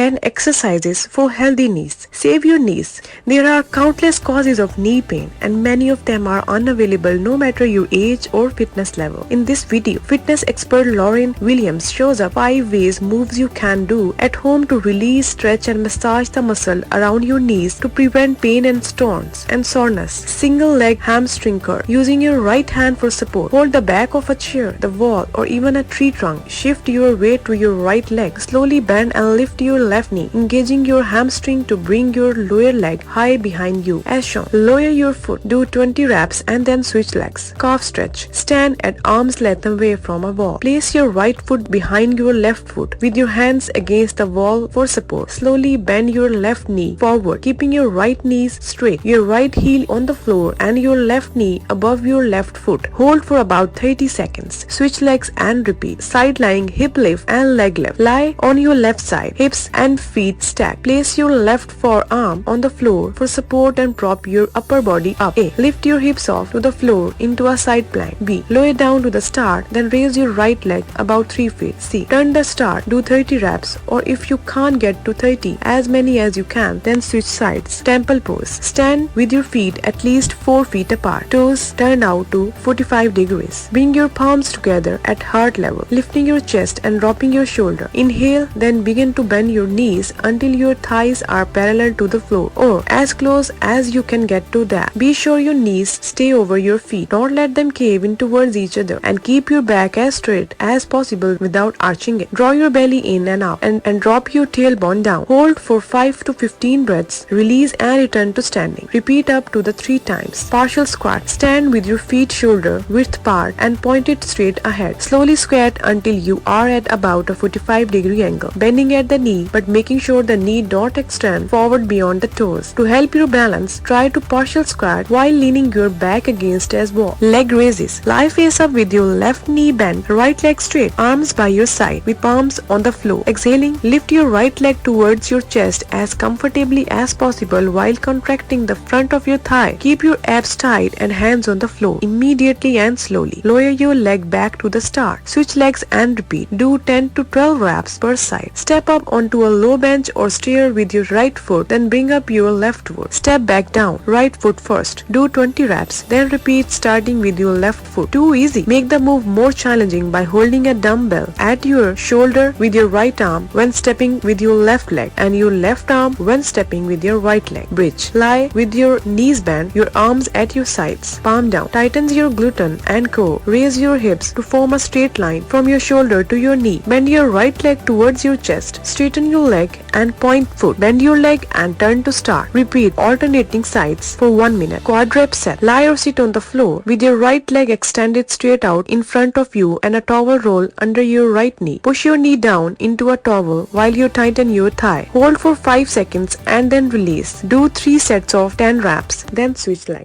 10 exercises for healthy knees. Save your knees. There are countless causes of knee pain and many of them are unavailable no matter your age or fitness level. In this video, fitness expert Lauren Williams shows up 5 ways moves you can do at home to release, stretch and massage the muscle around your knees to prevent pain and soreness. Single leg hamstring curl. Using your right hand for support. Hold the back of a chair, the wall or even a tree trunk. Shift your weight to your right leg. Slowly bend and lift your left knee, engaging your hamstring to bring your lower leg high behind you. As shown, lower your foot. Do 20 reps and then switch legs. Calf stretch. Stand at arm's length away from a wall. Place your right foot behind your left foot with your hands against the wall for support. Slowly bend your left knee forward, keeping your right knees straight, your right heel on the floor and your left knee above your left foot. Hold for about 30 seconds. Switch legs and repeat. Side lying, hip lift and leg lift. Lie on your left side, hips and feet stacked. Place your left forearm on the floor for support and prop your upper body up. A. Lift your hips off to the floor into a side plank. B. Lower down to the start, then raise your right leg about 3 feet. C. Turn the start. Do 30 reps, or if you can't get to 30, as many as you can, then switch sides. Temple pose. Stand with your feet at least 4 feet apart. Toes turn out to 45 degrees. Bring your palms together at heart level, lifting your chest and dropping your shoulder. Inhale, then begin to bend your knees until your thighs are parallel to the floor or as close as you can get to that. Be sure your knees stay over your feet. Don't let them cave in towards each other and keep your back as straight as possible without arching it. Draw your belly in and up and drop your tailbone down. Hold for 5 to 15 breaths. Release and return to standing. Repeat up to the 3 times. Partial squat. Stand with your feet shoulder width apart and pointed straight ahead. Slowly squat until you are at about a 45-degree angle, bending at the knee but making sure the knee don't extend forward beyond the toes. To help you balance, try to partial squat while leaning your back against a wall. Leg raises. Lie face up with your left knee bent, right leg straight, arms by your side with palms on the floor. Exhaling, lift your right leg towards your chest as comfortably as possible while contracting the front of your thigh. Keep your abs tight and hands on the floor. Immediately and slowly lower your leg back to the start. Switch legs and repeat. Do 10 to 12 reps per side. Step up onto a low bench or stair with your right foot, then bring up your left foot. Step back down, right foot first. Do 20 reps, then repeat starting with your left foot. Too easy. Make the move more challenging by holding a dumbbell at your shoulder with your right arm when stepping with your left leg and your left arm when stepping with your right leg. Bridge. Lie with your knees bent, your arms at your sides, palm down. Tightens your gluten and core. Raise your hips to form a straight line from your shoulder to your knee. Bend your right leg towards your chest. Straighten your leg and point foot. Bend your leg and turn to start. Repeat alternating sides for 1 minute. Quad rep set. Lie or sit on the floor with your right leg extended straight out in front of you and a towel roll under your right knee. Push your knee down into a towel while you tighten your thigh. Hold for 5 seconds and then release. Do 3 sets of 10 reps, then switch legs.